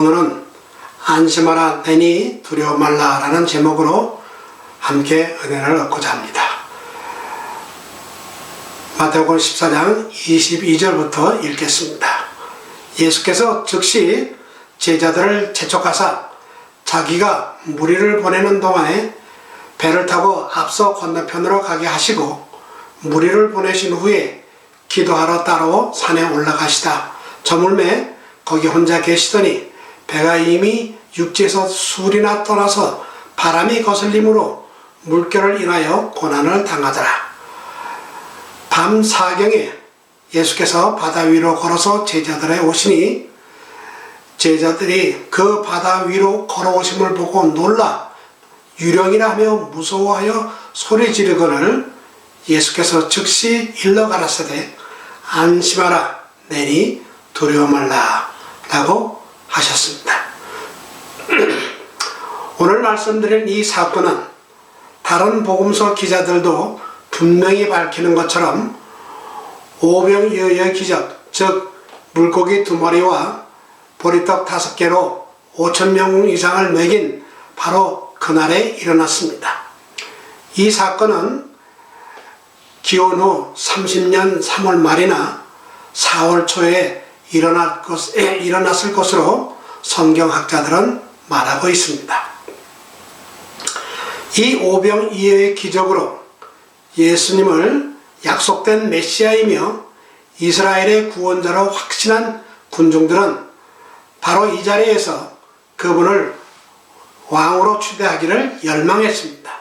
오늘은 안심하라 내니 두려워 말라 라는 제목으로 함께 은혜를 얻고자 합니다. 마태복음 14장 22절부터 읽겠습니다. 예수께서 즉시 제자들을 재촉하사 자기가 무리를 보내는 동안에 배를 타고 앞서 건너편으로 가게 하시고 무리를 보내신 후에 기도하러 따로 산에 올라가시다. 저물매 거기 혼자 계시더니 배가 이미 육지에서 술이나 떠나서 바람이 거슬림으로 물결을 인하여 고난을 당하더라. 밤 사경에 예수께서 바다 위로 걸어서 제자들에 오시니 제자들이 그 바다 위로 걸어오심을 보고 놀라 유령이라 하며 무서워하여 소리 지르거늘 예수께서 즉시 일러 가라사대 안심하라 내니 두려워 말라 라고 하셨습니다. 오늘 말씀드린 이 사건은 다른 복음서 기자들도 분명히 밝히는 것처럼 오병이어의 기적, 즉 물고기 2마리와 보리떡 5개로 5,000명 이상을 먹인 바로 그날에 일어났습니다. 이 사건은 기원 후 30년 3월 말이나 4월 초에 일어났을 것으로 성경학자들은 말하고 있습니다. 이 오병이어의 기적으로 예수님을 약속된 메시아이며 이스라엘의 구원자로 확신한 군중들은 바로 이 자리에서 그분을 왕으로 추대하기를 열망했습니다.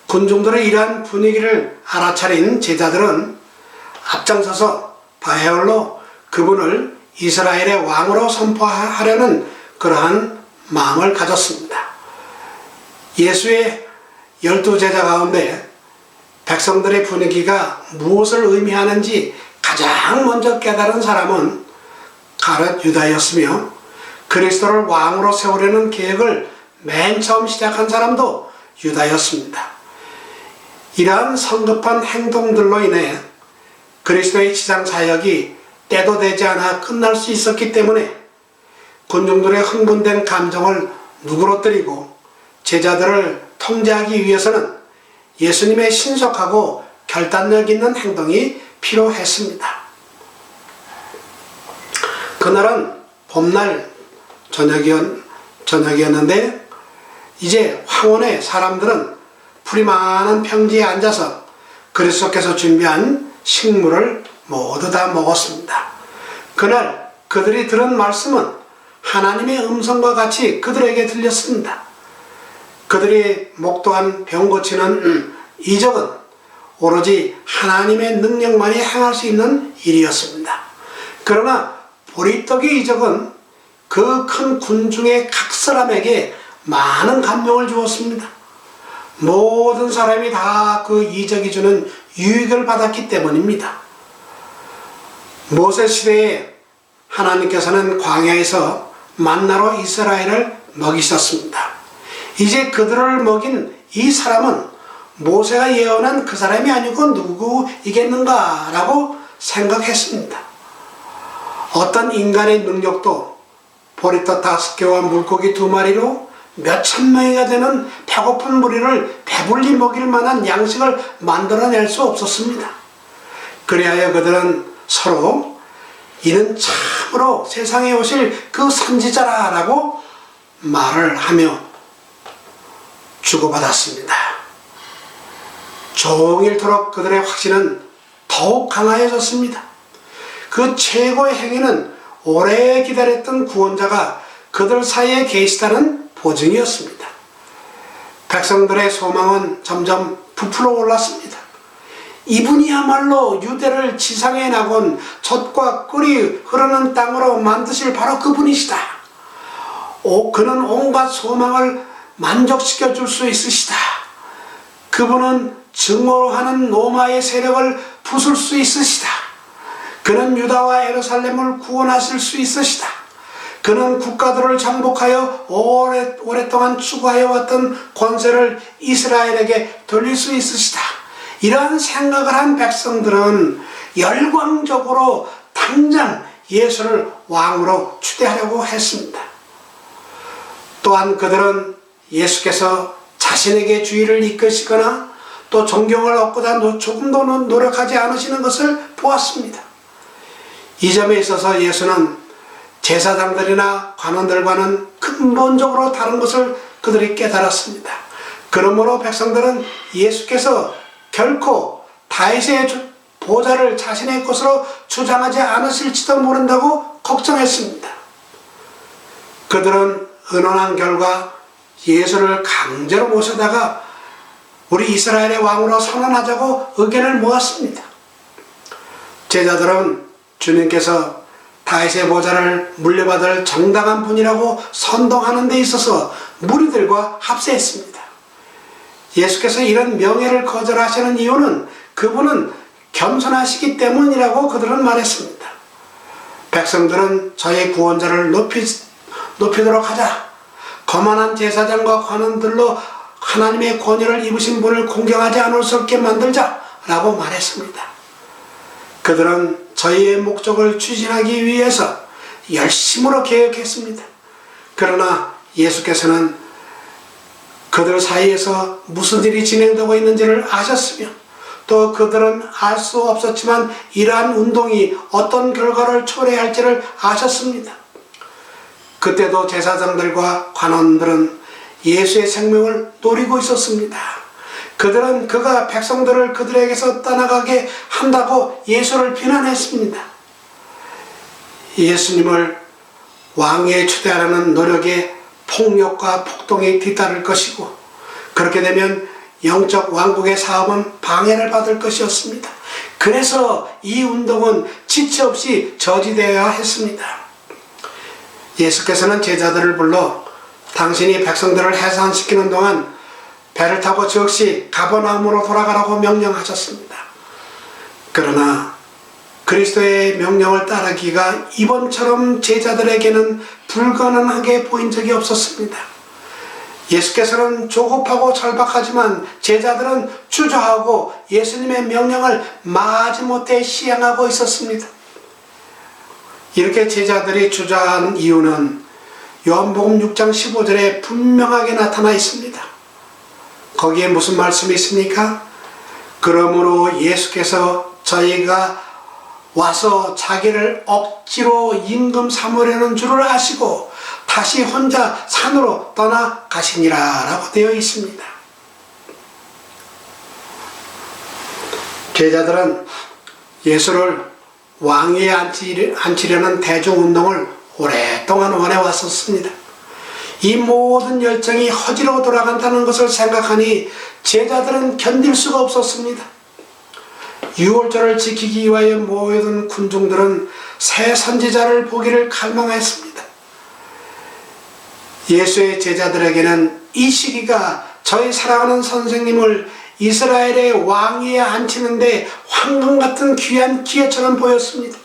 군중들의 이러한 분위기를 알아차린 제자들은 앞장서서 바야흐로 그분을 이스라엘의 왕으로 선포하려는 그러한 마음을 가졌습니다. 예수의 12제자 가운데 백성들의 분위기가 무엇을 의미하는지 가장 먼저 깨달은 사람은 가룟 유다였으며 그리스도를 왕으로 세우려는 계획을 맨 처음 시작한 사람도 유다였습니다. 이러한 성급한 행동들로 인해 그리스도의 지상 사역이 때도 되지 않아 끝날 수 있었기 때문에 군중들의 흥분된 감정을 누그러뜨리고 제자들을 통제하기 위해서는 예수님의 신속하고 결단력 있는 행동이 필요했습니다. 그날은 봄날 저녁이었는데 이제 황혼의 사람들은 풀이 많은 평지에 앉아서 그리스도께서 준비한 식물을 모두 다 먹었습니다. 그날 그들이 들은 말씀은 하나님의 음성과 같이 그들에게 들렸습니다. 그들이 목도한 병 고치는 이적은 오로지 하나님의 능력만이 행할 수 있는 일이었습니다. 그러나 보리떡의 이적은 그 큰 군중의 각 사람에게 많은 감명을 주었습니다. 모든 사람이 다 그 이적이 주는 유익을 받았기 때문입니다. 모세 시대에 하나님께서는 광야에서 만나로 이스라엘을 먹이셨습니다. 이제 그들을 먹인 이 사람은 모세가 예언한 그 사람이 아니고 누구이겠는가 라고 생각했습니다. 어떤 인간의 능력도 보리떡 5개와 물고기 2마리로 몇천 명이가 되는 배고픈 무리를 배불리 먹일 만한 양식을 만들어낼 수 없었습니다. 그리하여 그들은 서로 이는 참으로 세상에 오실 그 선지자라 라고 말을 하며 주고받았습니다. 종일토록 그들의 확신은 더욱 강하여졌습니다. 그 최고의 행위는 오래 기다렸던 구원자가 그들 사이에 계시다는 보증이었습니다. 백성들의 소망은 점점 부풀어 올랐습니다. 이분이야말로 유대를 지상에 나곤 젖과 꿀이 흐르는 땅으로 만드실 바로 그분이시다. 그는 온갖 소망을 만족시켜 줄 수 있으시다. 그분은 증오하는 로마의 세력을 부술 수 있으시다. 그는 유다와 예루살렘을 구원하실 수 있으시다. 그는 국가들을 정복하여 오랫동안 추구하여 왔던 권세를 이스라엘에게 돌릴 수 있으시다. 이러한 생각을 한 백성들은 열광적으로 당장 예수를 왕으로 추대하려고 했습니다. 또한 그들은 예수께서 자신에게 주의를 이끄시거나 또 존경을 얻고자 조금도 노력하지 않으시는 것을 보았습니다. 이 점에 있어서 예수는 제사장들이나 관원들과는 근본적으로 다른 것을 그들이 깨달았습니다. 그러므로 백성들은 예수께서 결코 다윗의 보좌를 자신의 것으로 주장하지 않으실지도 모른다고 걱정했습니다. 그들은 의논한 결과 예수를 강제로 모셔다가 우리 이스라엘의 왕으로 선언하자고 의견을 모았습니다. 제자들은 주님께서 다윗의 보좌를 물려받을 정당한 분이라고 선동하는 데 있어서 무리들과 합세했습니다. 예수께서 이런 명예를 거절하시는 이유는 그분은 겸손하시기 때문이라고 그들은 말했습니다. 백성들은 저의 구원자를 높이도록 하자. 거만한 제사장과 관원들로 하나님의 권위를 입으신 분을 공경하지 않을 수 없게 만들자 라고 말했습니다. 그들은 저희의 목적을 추진하기 위해서 열심으로 계획했습니다. 그러나 예수께서는 그들 사이에서 무슨 일이 진행되고 있는지를 아셨으며 또 그들은 알 수 없었지만 이러한 운동이 어떤 결과를 초래할지를 아셨습니다. 그때도 제사장들과 관원들은 예수의 생명을 노리고 있었습니다. 그들은 그가 백성들을 그들에게서 떠나가게 한다고 예수를 비난했습니다. 예수님을 왕위에 초대하려는 노력에 폭력과 폭동이 뒤따를 것이고 그렇게 되면 영적 왕국의 사업은 방해를 받을 것이었습니다. 그래서 이 운동은 지체 없이 저지되어야 했습니다. 예수께서는 제자들을 불러 당신이 백성들을 해산시키는 동안 배를 타고 즉시 가버나움으로 돌아가라고 명령하셨습니다. 그러나 그리스도의 명령을 따르기가 이번처럼 제자들에게는 불가능하게 보인 적이 없었습니다. 예수께서는 조급하고 절박하지만 제자들은 주저하고 예수님의 명령을 마지못해 시행하고 있었습니다. 이렇게 제자들이 주저한 이유는 요한복음 6장 15절에 분명하게 나타나 있습니다. 거기에 무슨 말씀이 있습니까? 그러므로 예수께서 저희가 와서 자기를 억지로 임금 삼으려는 줄을 아시고 다시 혼자 산으로 떠나가시니라 라고 되어 있습니다. 제자들은 예수를 왕위에 앉히려는 대중운동을 오랫동안 원해왔었습니다. 이 모든 열정이 허지로 돌아간다는 것을 생각하니 제자들은 견딜 수가 없었습니다. 유월절을 지키기 위하여 모여든 군중들은 새 선지자를 보기를 갈망했습니다. 예수의 제자들에게는 이 시기가 저희 사랑하는 선생님을 이스라엘의 왕위에 앉히는데 황금 같은 귀한 기회처럼 보였습니다.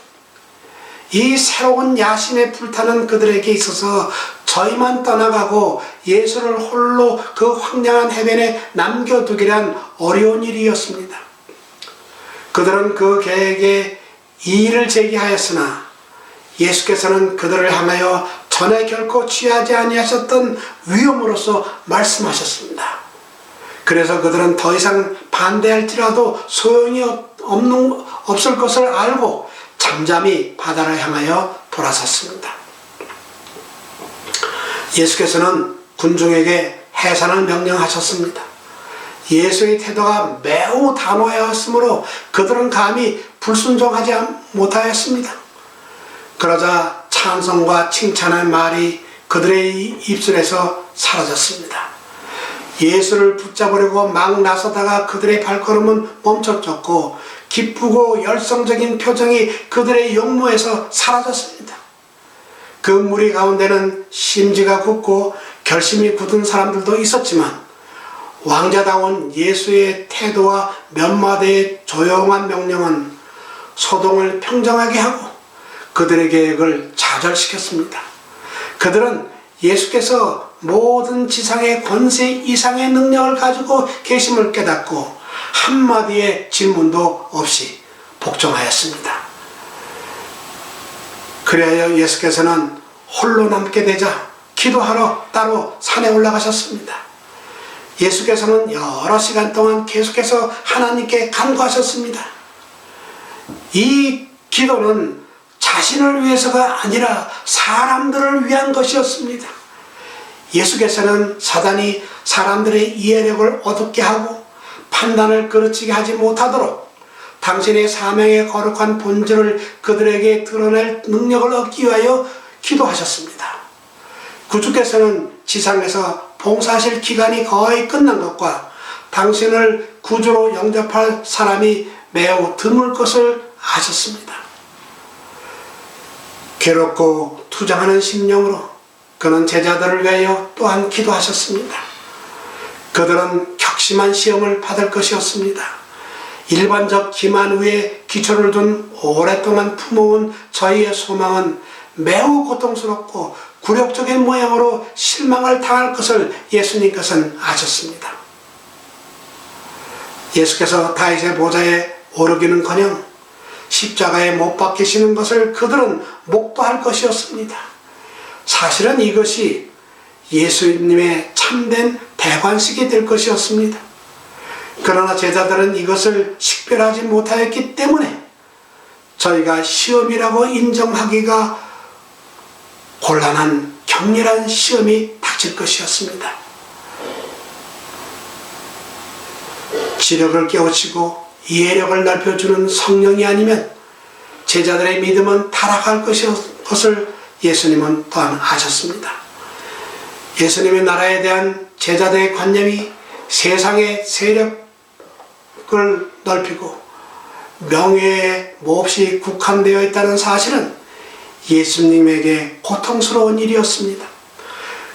이 새로운 야심에 불타는 그들에게 있어서 저희만 떠나가고 예수를 홀로 그 황량한 해변에 남겨두기란 어려운 일이었습니다. 그들은 그 계획에 이의를 제기하였으나 예수께서는 그들을 향하여 전에 결코 취하지 아니하셨던 위험으로서 말씀하셨습니다. 그래서 그들은 더 이상 반대할지라도 소용이 없을 것을 알고 잠잠히 바다를 향하여 돌아섰습니다. 예수께서는 군중에게 해산을 명령하셨습니다. 예수의 태도가 매우 단호하였으므로 그들은 감히 불순종하지 못하였습니다. 그러자 찬송과 칭찬의 말이 그들의 입술에서 사라졌습니다. 예수를 붙잡으려고 막 나서다가 그들의 발걸음은 멈춰졌고 기쁘고 열성적인 표정이 그들의 용모에서 사라졌습니다. 그 무리 가운데는 심지가 굳고 결심이 굳은 사람들도 있었지만 왕자다운 예수의 태도와 몇 마디의 조용한 명령은 소동을 평정하게 하고 그들의 계획을 좌절시켰습니다. 그들은 예수께서 모든 지상의 권세 이상의 능력을 가지고 계심을 깨닫고 한마디의 질문도 없이 복종하였습니다. 그리하여 예수께서는 홀로 남게 되자 기도하러 따로 산에 올라가셨습니다. 예수께서는 여러 시간 동안 계속해서 하나님께 간구하셨습니다. 이 기도는 자신을 위해서가 아니라 사람들을 위한 것이었습니다. 예수께서는 사단이 사람들의 이해력을 어둡게 하고 판단을 그르치게 하지 못하도록 당신의 사명의 거룩한 본질을 그들에게 드러낼 능력을 얻기 위하여 기도하셨습니다. 구주께서는 지상에서 봉사하실 기간이 거의 끝난 것과 당신을 구주로 영접할 사람이 매우 드물 것을 아셨습니다. 괴롭고 투정하는 심령으로 그는 제자들을 위하여 또한 기도하셨습니다. 그들은 격심한 시험을 받을 것이었습니다. 일반적 기만 위에 기초를 둔 오랫동안 품어온 저희의 소망은 매우 고통스럽고 굴욕적인 모양으로 실망을 당할 것을 예수님께서는 아셨습니다. 예수께서 다윗의 보좌에 오르기는커녕 십자가에 못 박히시는 것을 그들은 목도할 것이었습니다. 사실은 이것이 예수님의 참된 대관식이 될 것이었습니다. 그러나 제자들은 이것을 식별하지 못하였기 때문에 저희가 시험이라고 인정하기가 곤란한 격렬한 시험이 닥칠 것이었습니다. 지력을 깨우치고 이해력을 넓혀주는 성령이 아니면 제자들의 믿음은 타락할 것을 예수님은 또한 아셨습니다. 예수님의 나라에 대한 제자들의 관념이 세상의 세력을 넓히고 명예에 몹시 국한되어 있다는 사실은 예수님에게 고통스러운 일이었습니다.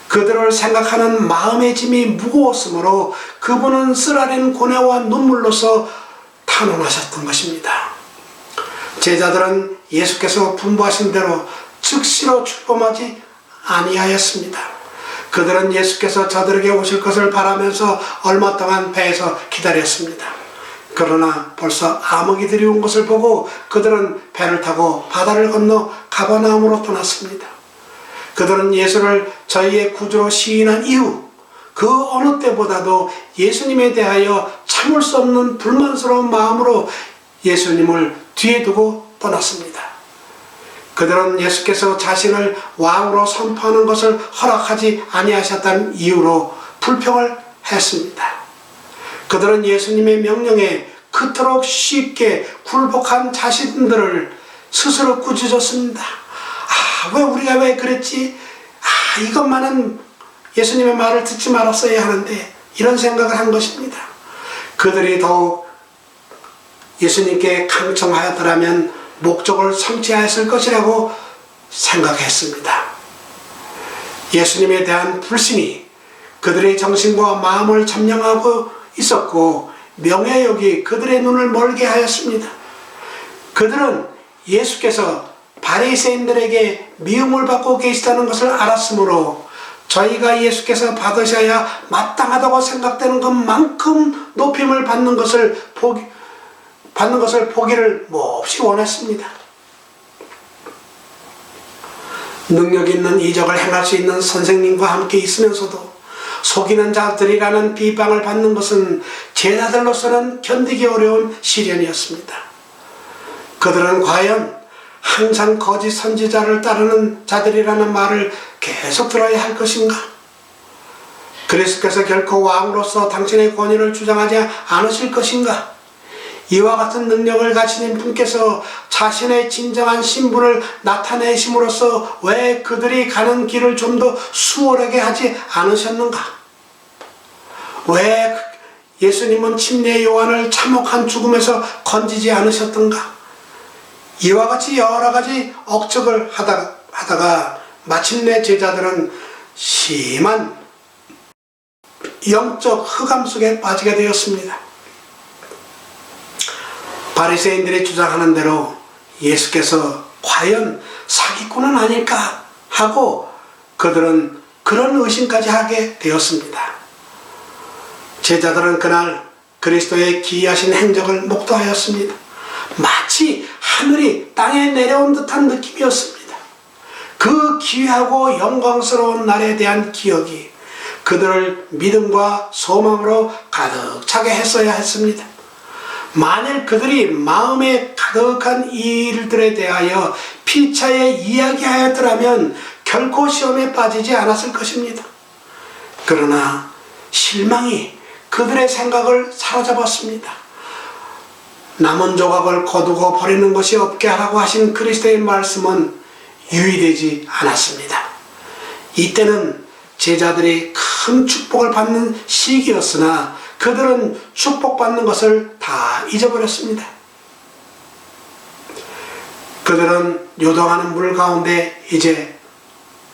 그들을 생각하는 마음의 짐이 무거웠으므로 그분은 쓰라린 고뇌와 눈물로서 탄원하셨던 것입니다. 제자들은 예수께서 분부하신 대로 즉시로 출범하지 아니하였습니다. 그들은 예수께서 저들에게 오실 것을 바라면서 얼마 동안 배에서 기다렸습니다. 그러나 벌써 암흑이 온 것을 보고 그들은 배를 타고 바다를 건너 가버나움으로 떠났습니다. 그들은 예수를 저희의 구주로 시인한 이후 그 어느 때보다도 예수님에 대하여 참을 수 없는 불만스러운 마음으로 예수님을 뒤에 두고 떠났습니다. 그들은 예수께서 자신을 왕으로 선포하는 것을 허락하지 아니하셨다는 이유로 불평을 했습니다. 그들은 예수님의 명령에 그토록 쉽게 굴복한 자신들을 스스로 꾸짖었습니다. 왜 그랬지? 이것만은 예수님의 말을 듣지 말았어야 하는데, 이런 생각을 한 것입니다. 그들이 더욱 예수님께 강청하였더라면 목적을 성취하였을 것이라고 생각했습니다. 예수님에 대한 불신이 그들의 정신과 마음을 점령하고 있었고 명예욕이 그들의 눈을 멀게 하였습니다. 그들은 예수께서 바리새인들에게 미움을 받고 계시다는 것을 알았으므로 저희가 예수께서 받으셔야 마땅하다고 생각되는 것만큼 높임을 받는 것을 보기를 몹시 원했습니다. 능력 있는 이적을 행할 수 있는 선생님과 함께 있으면서도 속이는 자들이라는 비방을 받는 것은 제자들로서는 견디기 어려운 시련이었습니다. 그들은 과연 항상 거짓 선지자를 따르는 자들이라는 말을 계속 들어야 할 것인가? 그리스도께서 결코 왕으로서 당신의 권위를 주장하지 않으실 것인가? 이와 같은 능력을 가지신 분께서 자신의 진정한 신분을 나타내심으로써 왜 그들이 가는 길을 좀 더 수월하게 하지 않으셨는가? 왜 예수님은 침례 요한을 참혹한 죽음에서 건지지 않으셨던가? 이와 같이 여러 가지 억측을 하다가 마침내 제자들은 심한 영적 흑암 속에 빠지게 되었습니다. 바리새인들이 주장하는 대로 예수께서 과연 사기꾼은 아닐까 하고 그들은 그런 의심까지 하게 되었습니다. 제자들은 그날 그리스도의 기이하신 행적을 목도하였습니다. 마치 하늘이 땅에 내려온 듯한 느낌이었습니다. 그 귀하고 영광스러운 날에 대한 기억이 그들을 믿음과 소망으로 가득 차게 했어야 했습니다. 만일 그들이 마음에 가득한 이 일들에 대하여 피차에 이야기하였더라면 결코 시험에 빠지지 않았을 것입니다. 그러나 실망이 그들의 생각을 사로잡았습니다. 남은 조각을 거두고 버리는 것이 없게 하라고 하신 그리스도의 말씀은 유의되지 않았습니다. 이때는 제자들이 큰 축복을 받는 시기였으나 그들은 축복받는 것을 다 잊어버렸습니다. 그들은 요동하는 물 가운데 이제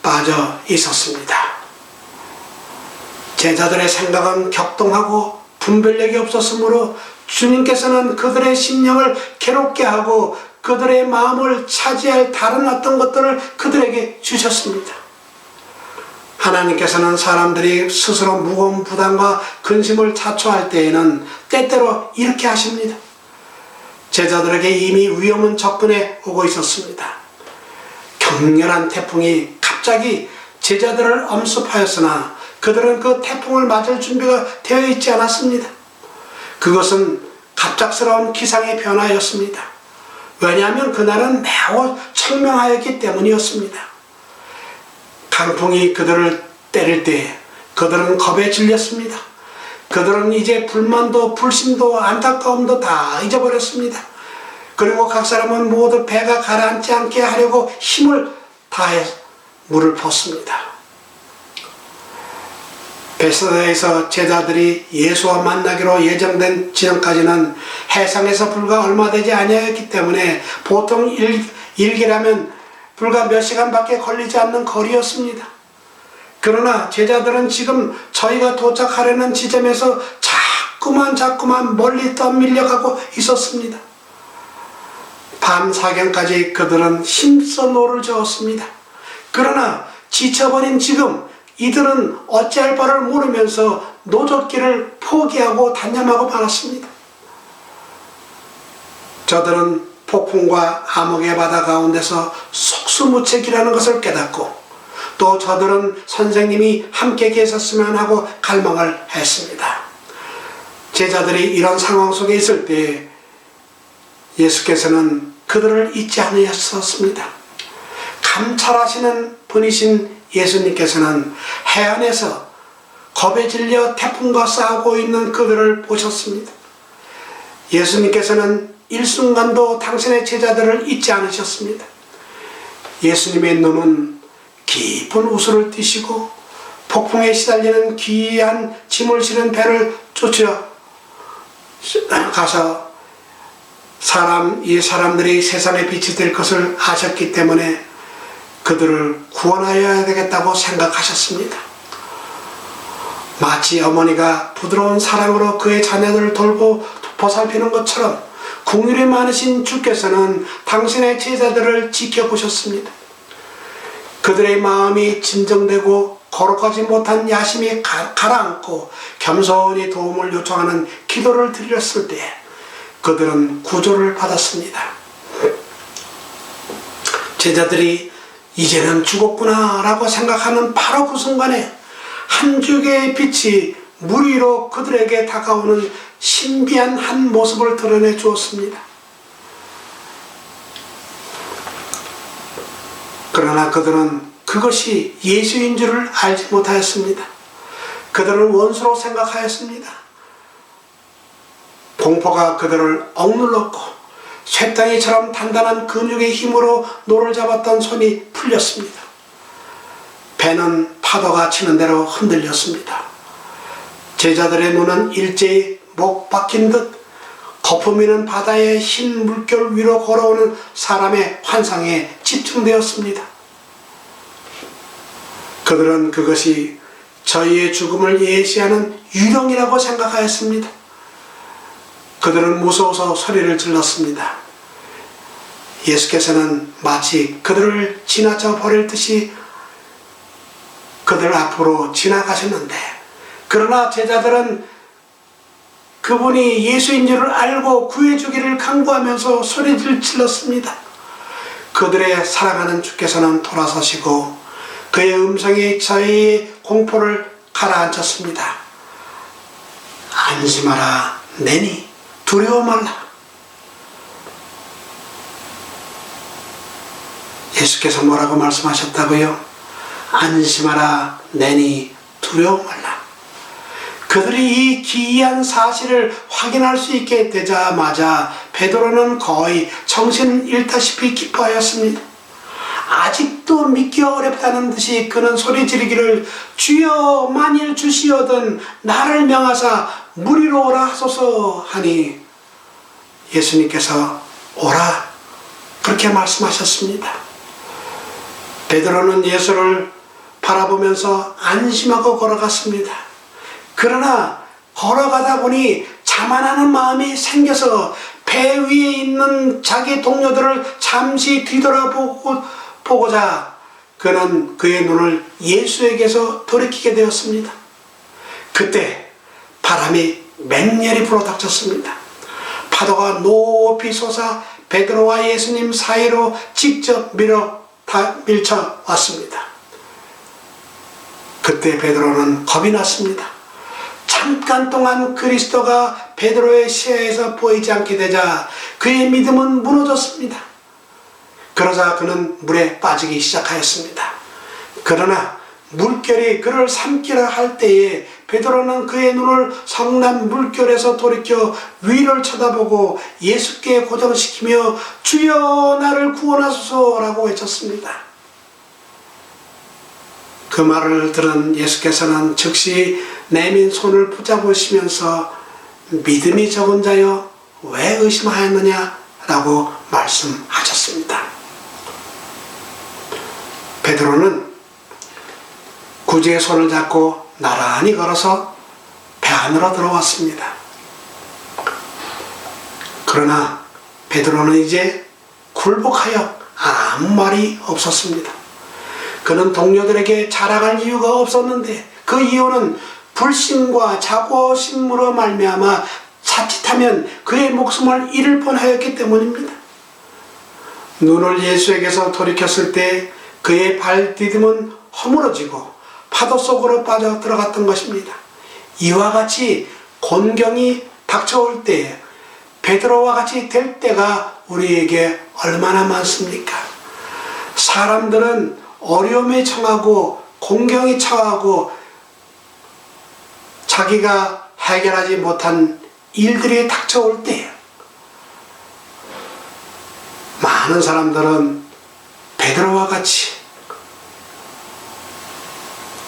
빠져 있었습니다. 제자들의 생각은 격동하고 분별력이 없었으므로 주님께서는 그들의 심령을 괴롭게 하고 그들의 마음을 차지할 다른 어떤 것들을 그들에게 주셨습니다. 하나님께서는 사람들이 스스로 무거운 부담과 근심을 자초할 때에는 때때로 이렇게 하십니다. 제자들에게 이미 위험은 접근해 오고 있었습니다. 격렬한 태풍이 갑자기 제자들을 엄습하였으나 그들은 그 태풍을 맞을 준비가 되어 있지 않았습니다. 그것은 갑작스러운 기상의 변화였습니다. 왜냐하면 그날은 매우 청명하였기 때문이었습니다. 강풍이 그들을 때릴 때 그들은 겁에 질렸습니다. 그들은 이제 불만도 불신도 안타까움도 다 잊어버렸습니다. 그리고 각 사람은 모두 배가 가라앉지 않게 하려고 힘을 다해 물을 붓습니다. 베세다에서 제자들이 예수와 만나기로 예정된 지점까지는 해상에서 불과 얼마 되지 아니하였기 때문에 보통 일기라면 불과 몇 시간밖에 걸리지 않는 거리였습니다. 그러나 제자들은 지금 저희가 도착하려는 지점에서 자꾸만 멀리 떠밀려가고 있었습니다. 밤 사경까지 그들은 힘써 노를 저었습니다. 그러나 지쳐버린 지금 이들은 어찌할 바를 모르면서 노젓기를 포기하고 단념하고 말았습니다. 저들은 폭풍과 암흑의 바다 가운데서 속수무책이라는 것을 깨닫고 또 저들은 선생님이 함께 계셨으면 하고 갈망을 했습니다. 제자들이 이런 상황 속에 있을 때 예수께서는 그들을 잊지 않으셨습니다. 감찰하시는 분이신 예수님께서는 해안에서 겁에 질려 태풍과 싸우고 있는 그들을 보셨습니다. 예수님께서는 일순간도 당신의 제자들을 잊지 않으셨습니다. 예수님의 눈은 깊은 우수를 띠시고 폭풍에 시달리는 귀한 짐을 실은 배를 쫓아가서 이 사람들이 세상의 빛이 될 것을 아셨기 때문에 그들을 구원하여야 되겠다고 생각하셨습니다. 마치 어머니가 부드러운 사랑으로 그의 자녀들을 돌보 보살피는 것처럼 긍휼이 많으신 주께서는 당신의 제자들을 지켜보셨습니다. 그들의 마음이 진정되고 거룩하지 못한 야심이 가라앉고 겸손히 도움을 요청하는 기도를 드렸을 때 그들은 구조를 받았습니다. 제자들이 이제는 죽었구나 라고 생각하는 바로 그 순간에 한 줄기의 빛이 물 위로 그들에게 다가오는 신비한 한 모습을 드러내 주었습니다. 그러나 그들은 그것이 예수인 줄을 알지 못하였습니다. 그들은 원수로 생각하였습니다. 공포가 그들을 억눌렀고 쇠덩이처럼 단단한 근육의 힘으로 노를 잡았던 손이 풀렸습니다. 배는 파도가 치는 대로 흔들렸습니다. 제자들의 눈은 일제히 목 박힌 듯 거품이는 바다의 흰 물결 위로 걸어오는 사람의 환상에 집중되었습니다. 그들은 그것이 저희의 죽음을 예시하는 유령이라고 생각하였습니다. 그들은 무서워서 소리를 질렀습니다. 예수께서는 마치 그들을 지나쳐 버릴 듯이 그들 앞으로 지나가셨는데, 그러나 제자들은 그분이 예수인 줄을 알고 구해주기를 간구하면서 소리를 질렀습니다. 그들의 사랑하는 주께서는 돌아서시고 그의 음성이 저희의 공포를 가라앉혔습니다. 안심하라 내니 두려워 말라. 예수께서 뭐라고 말씀하셨다고요? 안심하라 내니 두려워 말라. 그들이 이 기이한 사실을 확인할 수 있게 되자마자 베드로는 거의 정신을 잃다시피 기뻐하였습니다. 아직도 믿기 어렵다는 듯이 그는 소리 지르기를 주여 만일 주시어든 나를 명하사 무리로 오라 하소서 하니 예수님께서 오라 그렇게 말씀하셨습니다. 베드로는 예수를 바라보면서 안심하고 걸어갔습니다. 그러나 걸어가다 보니 자만하는 마음이 생겨서 배 위에 있는 자기 동료들을 잠시 뒤돌아보고자 그는 그의 눈을 예수에게서 돌이키게 되었습니다. 그때 바람이 맹렬히 불어닥쳤습니다. 파도가 높이 솟아 베드로와 예수님 사이로 직접 밀쳐 왔습니다. 그때 베드로는 겁이 났습니다. 잠깐 동안 그리스도가 베드로의 시야에서 보이지 않게 되자 그의 믿음은 무너졌습니다. 그러자 그는 물에 빠지기 시작하였습니다. 그러나 물결이 그를 삼키려 할 때에 베드로는 그의 눈을 성난 물결에서 돌이켜 위를 쳐다보고 예수께 고정시키며 주여 나를 구원하소서라고 외쳤습니다. 그 말을 들은 예수께서는 즉시 내민 손을 붙잡으시면서 믿음이 적은 자여 왜 의심하였느냐 라고 말씀하셨습니다. 베드로는 구주의 손을 잡고 나란히 걸어서 배 안으로 들어왔습니다. 그러나 베드로는 이제 굴복하여 아무 말이 없었습니다. 그는 동료들에게 자랑할 이유가 없었는데 그 이유는 불신과 자고심으로 말미암아 자칫하면 그의 목숨을 잃을 뻔하였기 때문입니다. 눈을 예수에게서 돌이켰을 때 그의 발디딤은 허물어지고 파도 속으로 빠져 들어갔던 것입니다. 이와 같이 곤경이 닥쳐올 때 베드로와 같이 될 때가 우리에게 얼마나 많습니까? 사람들은 어려움에 처하고 공경에 처하고 자기가 해결하지 못한 일들이 닥쳐올 때 많은 사람들은 베드로와 같이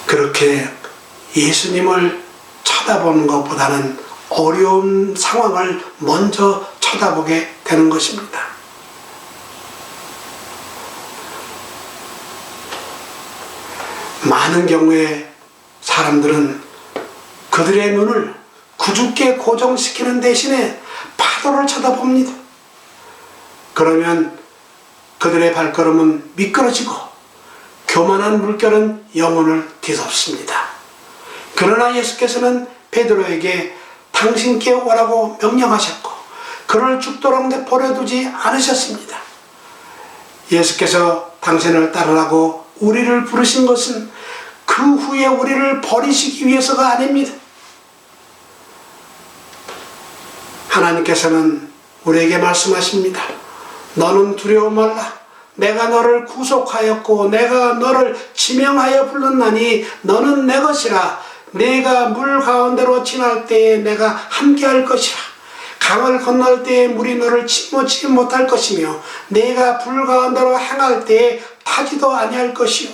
그렇게 예수님을 쳐다보는 것보다는 어려운 상황을 먼저 쳐다보게 되는 것입니다. 많은 경우에 사람들은 그들의 눈을 구주께 고정시키는 대신에 파도를 쳐다봅니다. 그러면 그들의 발걸음은 미끄러지고 교만한 물결은 영혼을 뒤덮습니다. 그러나 예수께서는 베드로에게 당신께 오라고 명령하셨고 그를 죽도록 내버려두지 않으셨습니다. 예수께서 당신을 따르라고 우리를 부르신 것은 그 후에 우리를 버리시기 위해서가 아닙니다. 하나님께서는 우리에게 말씀하십니다. 너는 두려워 말라. 내가 너를 구속하였고 내가 너를 지명하여 불렀나니 너는 내 것이라. 내가 물 가운데로 지날 때에 내가 함께할 것이라. 강을 건널 때에 물이 너를 침몰치 못할 것이며 내가 불 가운데로 행할 때에 타지도 아니할 것이요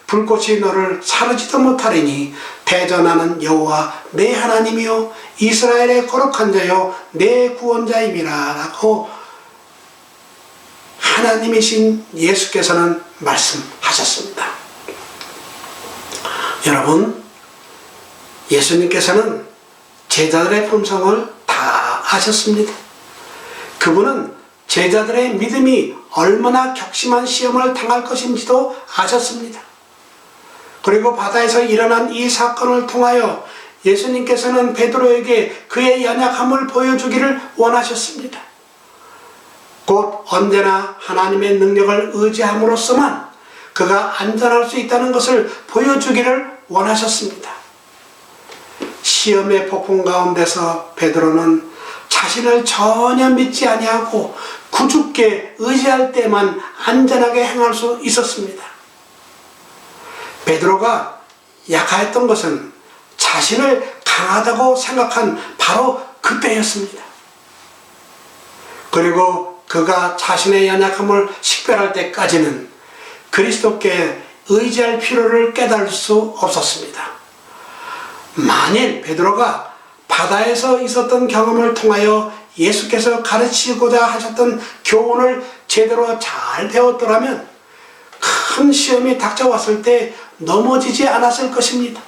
불꽃이 너를 사르지도 못하리니 대전하는 여호와 내 하나님이요 이스라엘의 거룩한 자요 내 구원자임이라 라고 하나님이신 예수께서는 말씀하셨습니다. 여러분, 예수님께서는 제자들의 품성을 다 아셨습니다. 그분은 제자들의 믿음이 얼마나 격심한 시험을 당할 것인지도 아셨습니다. 그리고 바다에서 일어난 이 사건을 통하여 예수님께서는 베드로에게 그의 연약함을 보여주기를 원하셨습니다. 곧 언제나 하나님의 능력을 의지함으로써만 그가 안전할 수 있다는 것을 보여주기를 원하셨습니다. 시험의 폭풍 가운데서 베드로는 자신을 전혀 믿지 아니하고 구주께 의지할 때만 안전하게 행할 수 있었습니다. 베드로가 약하였던 것은 자신을 강하다고 생각한 바로 그때였습니다. 그리고 그가 자신의 연약함을 식별할 때까지는 그리스도께 의지할 필요를 깨달을 수 없었습니다. 만일 베드로가 바다에서 있었던 경험을 통하여 예수께서 가르치고자 하셨던 교훈을 제대로 잘 배웠더라면 큰 시험이 닥쳐왔을 때 넘어지지 않았을 것입니다.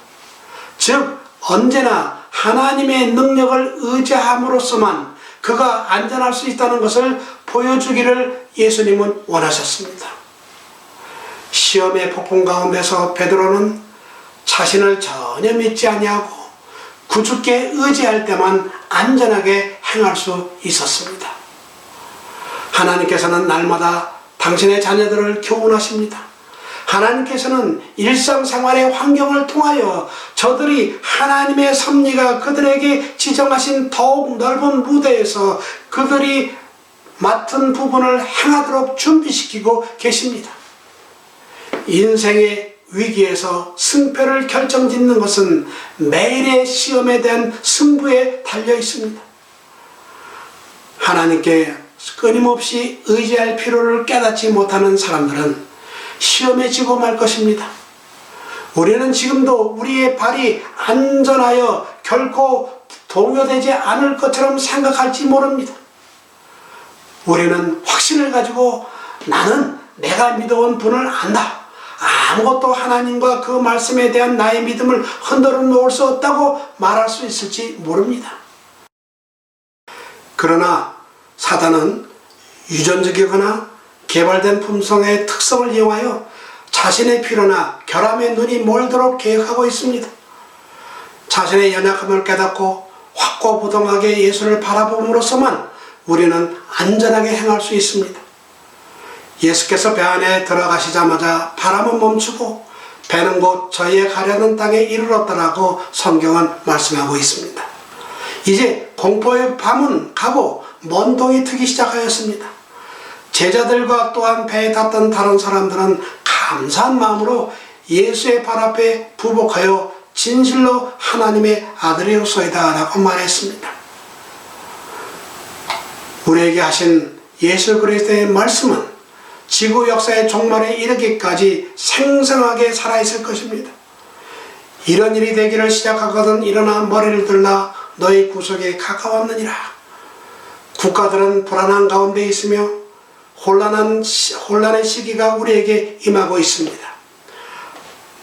즉 언제나 하나님의 능력을 의지함으로써만 그가 안전할 수 있다는 것을 보여주기를 예수님은 원하셨습니다. 시험의 폭풍 가운데서 베드로는 자신을 전혀 믿지 아니하고 구주께 의지할 때만 안전하게 행할 수 있었습니다. 하나님께서는 날마다 당신의 자녀들을 교훈하십니다. 하나님께서는 일상생활의 환경을 통하여 저들이 하나님의 섭리가 그들에게 지정하신 더욱 넓은 무대에서 그들이 맡은 부분을 행하도록 준비시키고 계십니다. 인생의 위기에서 승패를 결정짓는 것은 매일의 시험에 대한 승부에 달려 있습니다. 하나님께 끊임없이 의지할 필요를 깨닫지 못하는 사람들은 시험에 지고 말 것입니다. 우리는 지금도 우리의 발이 안전하여 결코 동요되지 않을 것처럼 생각할지 모릅니다. 우리는 확신을 가지고 나는 내가 믿어온 분을 안다. 아무것도 하나님과 그 말씀에 대한 나의 믿음을 흔들어 놓을 수 없다고 말할 수 있을지 모릅니다. 그러나 사단은 유전적이거나 개발된 품성의 특성을 이용하여 자신의 필요나 결함에 눈이 멀도록 계획하고 있습니다. 자신의 연약함을 깨닫고 확고부동하게 예수를 바라봄으로써만 우리는 안전하게 행할 수 있습니다. 예수께서 배 안에 들어가시자마자 바람은 멈추고 배는 곧 저희의 가려는 땅에 이르렀다라고 성경은 말씀하고 있습니다. 이제 공포의 밤은 가고 먼동이 트기 시작하였습니다. 제자들과 또한 배에 탔던 다른 사람들은 감사한 마음으로 예수의 발 앞에 부복하여 진실로 하나님의 아들이로소이다 라고 말했습니다. 우리에게 하신 예수 그리스도의 말씀은 지구 역사의 종말에 이르기까지 생생하게 살아있을 것입니다. 이런 일이 되기를 시작하거든 일어나 머리를 들라 너희 구속에 가까웠느니라. 국가들은 불안한 가운데 있으며 혼란의 시기가 우리에게 임하고 있습니다.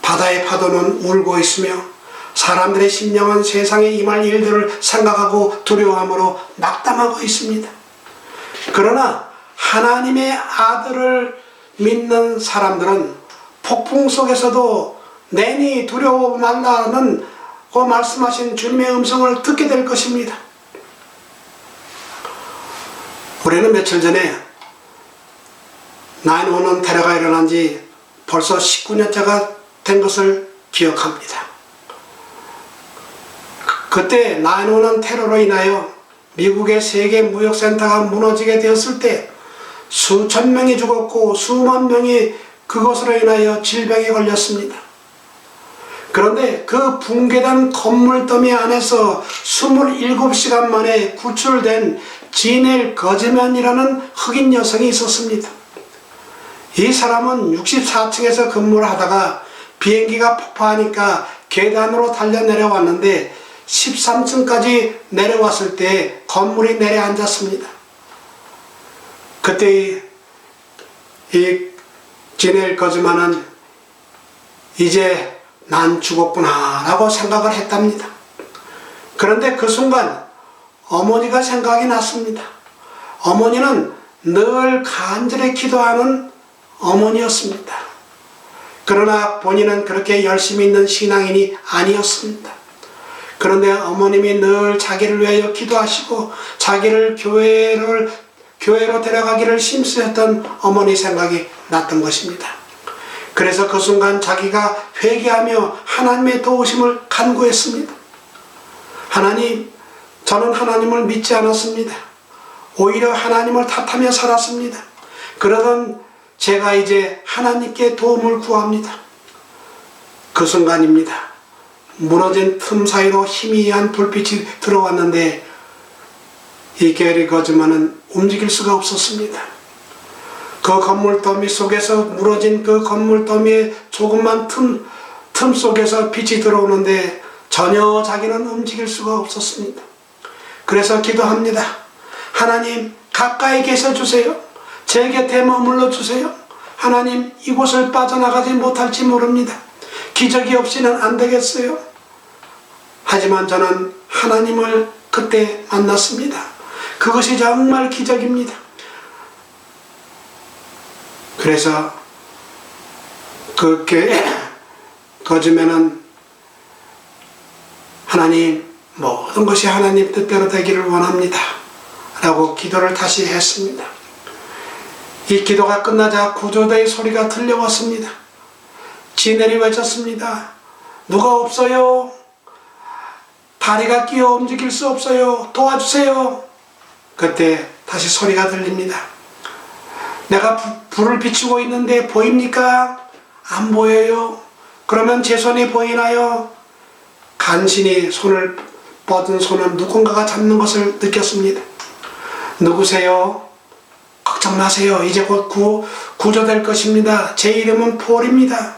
바다의 파도는 울고 있으며 사람들의 심령은 세상에 임할 일들을 생각하고 두려워함으로 낙담하고 있습니다. 그러나 하나님의 아들을 믿는 사람들은 폭풍 속에서도 내니 두려워 말라는 그 말씀하신 주님의 음성을 듣게 될 것입니다. 우리는 며칠 전에 9/11 테러가 일어난 지 벌써 19년째가 된 것을 기억합니다. 그때 9/11 테러로 인하여 미국의 세계 무역센터가 무너지게 되었을 때 수천 명이 죽었고 수만 명이 그것으로 인하여 질병에 걸렸습니다. 그런데 그 붕괴된 건물 더미 안에서 27시간 만에 구출된 지넬 거즈만이라는 흑인 여성이 있었습니다. 이 사람은 64층에서 근무를 하다가 비행기가 폭파하니까 계단으로 달려 내려왔는데 13층까지 내려왔을 때 건물이 내려앉았습니다. 그때 이 지넬 거즈만은 이제 난 죽었구나 라고 생각을 했답니다. 그런데 그 순간 어머니가 생각이 났습니다. 어머니는 늘 간절히 기도하는 어머니였습니다. 그러나 본인은 그렇게 열심히 있는 신앙인이 아니었습니다. 그런데 어머님이 늘 자기를 위하여 기도하시고 자기를 교회로 데려가기를 힘쓰셨던 어머니 생각이 났던 것입니다. 그래서 그 순간 자기가 회개하며 하나님의 도우심을 간구했습니다. 하나님, 저는 하나님을 믿지 않았습니다. 오히려 하나님을 탓하며 살았습니다. 그러던 제가 이제 하나님께 도움을 구합니다. 그 순간입니다. 무너진 틈 사이로 희미한 불빛이 들어왔는데 이 게리 거즈만은 움직일 수가 없었습니다. 그 건물 더미 속에서 무너진 그 건물 더미의 조그만 틈 속에서 빛이 들어오는데 전혀 자기는 움직일 수가 없었습니다. 그래서 기도합니다. 하나님, 가까이 계셔 주세요. 제 곁에 머물러 주세요. 하나님, 이곳을 빠져나가지 못할지 모릅니다. 기적이 없이는 안 되겠어요. 하지만 저는 하나님을 그때 만났습니다. 그것이 정말 기적입니다. 그래서 거즘에는 하나님, 모든 것이 하나님 뜻대로 되기를 원합니다 라고 기도를 다시 했습니다. 이 기도가 끝나자 구조대의 소리가 들려왔습니다. 지넬이 외쳤습니다. 누가 없어요? 다리가 끼어 움직일 수 없어요. 도와주세요. 그때 다시 소리가 들립니다. 내가 불을 비추고 있는데 보입니까? 안 보여요. 그러면 제 손이 보이나요? 간신히 손을 뻗은 손은 누군가가 잡는 것을 느꼈습니다. 누구세요? 걱정 마세요. 이제 곧 구조될 것입니다. 제 이름은 폴입니다.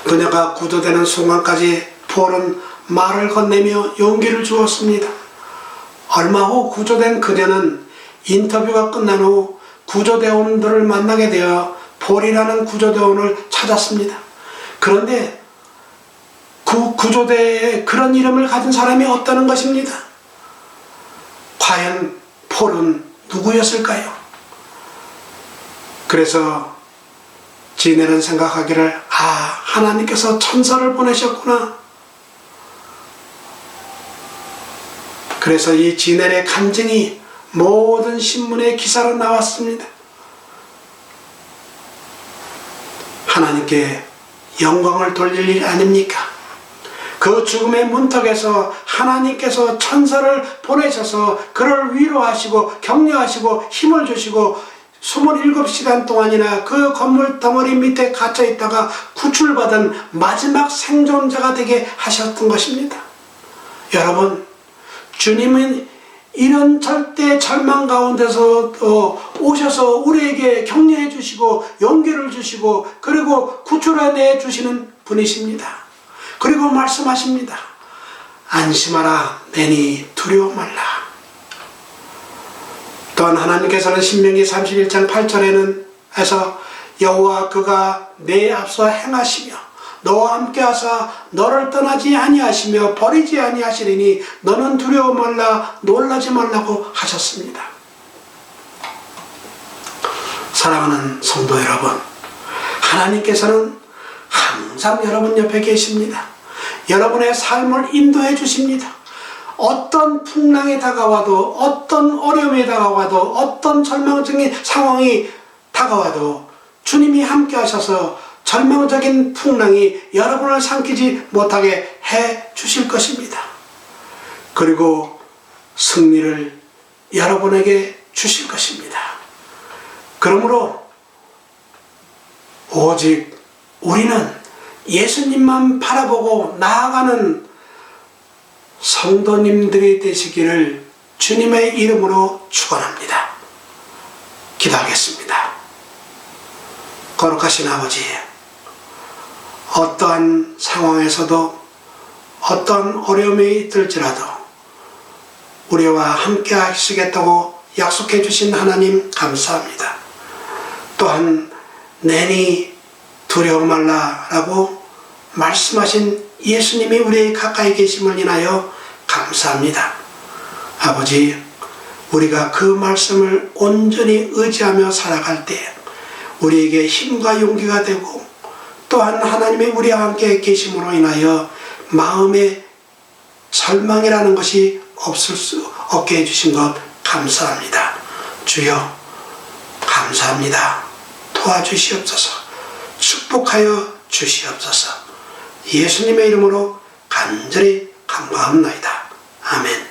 그녀가 구조되는 순간까지 폴은 말을 건네며 용기를 주었습니다. 얼마 후 구조된 그녀는 인터뷰가 끝난 후 구조대원들을 만나게 되어 폴이라는 구조대원을 찾았습니다. 그런데 그 구조대에 그런 이름을 가진 사람이 없다는 것입니다. 과연 폴은 누구였을까요? 그래서 지넬은 생각하기를, 하나님께서 천사를 보내셨구나. 그래서 이 지넬의 간증이 모든 신문의 기사로 나왔습니다. 하나님께 영광을 돌릴 일 아닙니까? 그 죽음의 문턱에서 하나님께서 천사를 보내셔서 그를 위로하시고 격려하시고 힘을 주시고 27시간 동안이나 그 건물 덩어리 밑에 갇혀 있다가 구출받은 마지막 생존자가 되게 하셨던 것입니다. 여러분, 주님은 이런 절대 절망 가운데서 오셔서 우리에게 격려해 주시고 용기를 주시고 그리고 구출해 주시는 분이십니다. 그리고 말씀하십니다. 안심하라, 내니 두려워 말라. 또한 하나님께서는 신명기 31장 8절에는 해서 여호와 그가 내 앞서 행하시며 너와 함께 하사 너를 떠나지 아니하시며 버리지 아니하시리니 너는 두려워 말라, 놀라지 말라고 하셨습니다. 사랑하는 성도 여러분, 하나님께서는 항상 여러분 옆에 계십니다. 여러분의 삶을 인도해 주십니다. 어떤 풍랑이 다가와도, 어떤 어려움이 다가와도, 어떤 절망적인 상황이 다가와도 주님이 함께 하셔서 절망적인 풍랑이 여러분을 삼키지 못하게 해 주실 것입니다. 그리고 승리를 여러분에게 주실 것입니다. 그러므로 오직 우리는 예수님만 바라보고 나아가는 성도님들이 되시기를 주님의 이름으로 축원합니다. 기도하겠습니다. 거룩하신 아버지, 어떠한 상황에서도 어떤 어려움이 있을지라도 우리와 함께 하시겠다고 약속해 주신 하나님 감사합니다. 또한 내니 두려워 말라라고 말씀하신 예수님이 우리 가까이 계심을 인하여 감사합니다. 아버지, 우리가 그 말씀을 온전히 의지하며 살아갈 때 우리에게 힘과 용기가 되고 또한 하나님의 우리와 함께 계심으로 인하여 마음에 절망이라는 것이 없게 해주신 것 감사합니다. 주여 감사합니다. 도와주시옵소서. 축복하여 주시옵소서. 예수님의 이름으로 간절히 간구합나이다. 아멘.